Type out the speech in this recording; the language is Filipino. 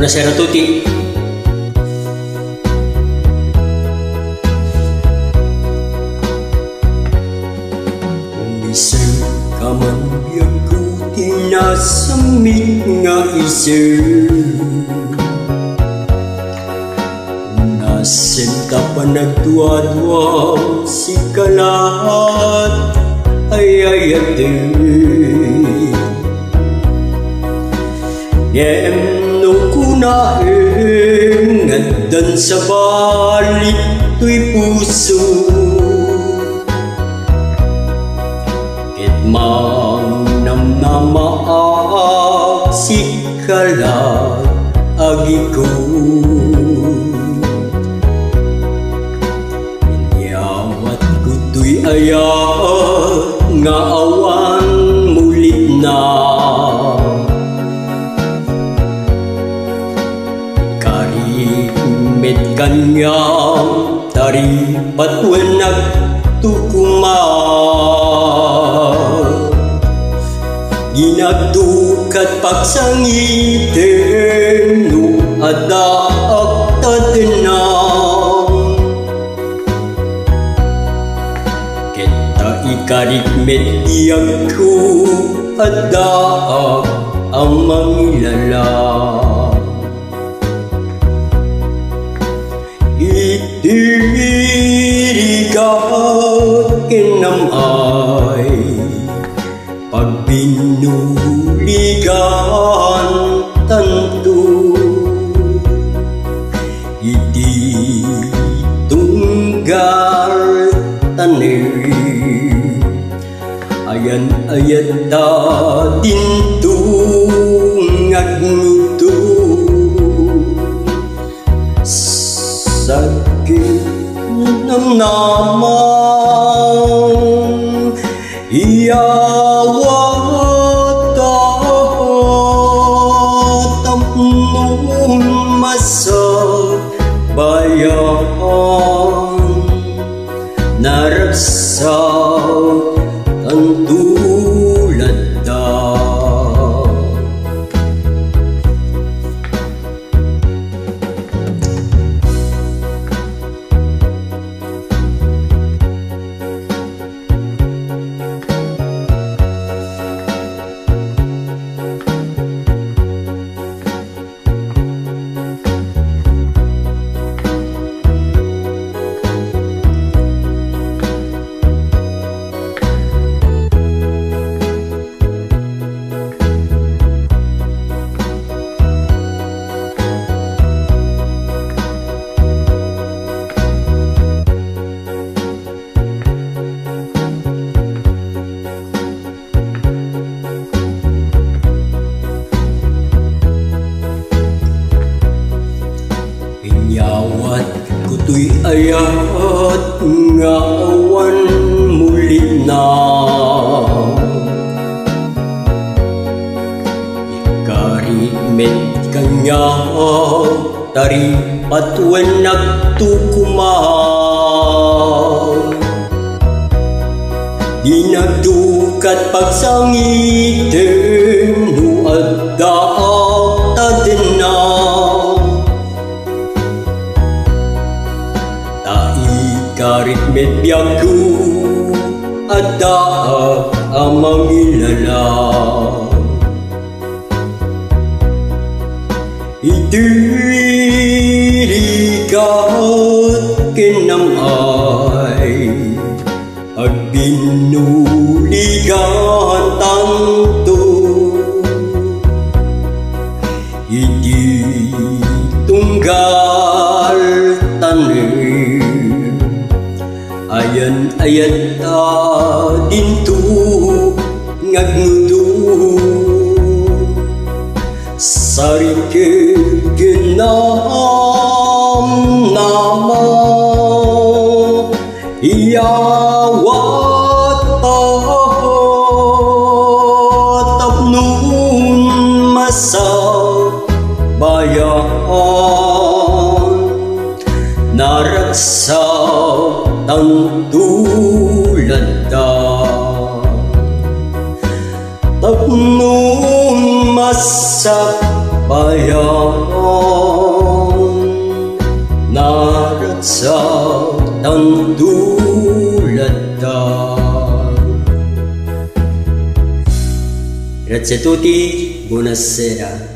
Buonasera a tutti. Isip ka man biyaguti na samit nga isip nasinta pa nagduwa-duwa si kalahat ay ayatin Niem no kunahin ngaddan sa balik to'y puso Mang namnamaak si kalat agiku Inyawat kuto'y ayat nga awan mulit na Karimit kanyang taripat wenag tukumang Ginagdukat pagsangitin no adaak tadenang Kita ikarikmet iyagku adaak ang mangilalang Itirigat kinamay Pagbinuligan tanto Idi tunggal tanir Ayan-ayan ta dintung agnuto Sakit ng namang Iyawat at amnong masabayan Naragsak ang tulad da Inyawat kuto'y ayat nga awan mulit na Ikarimit kanya taripat wenag tukumang Dinagdukat pagsangitin no adaak tadenang Karitmet biyaku adaak ang mangilalang Itirigat kinamay Agbinuligan tanto Idi tunggal tanir Ayan-ayan ta dinto ngagnudo Sarikit ginam nama Iyawat tapnun masabayan Naragsak ang tulad da Tapnun masabayan bayan naratsat ang dulatan. Grazie a tutti, buonasera.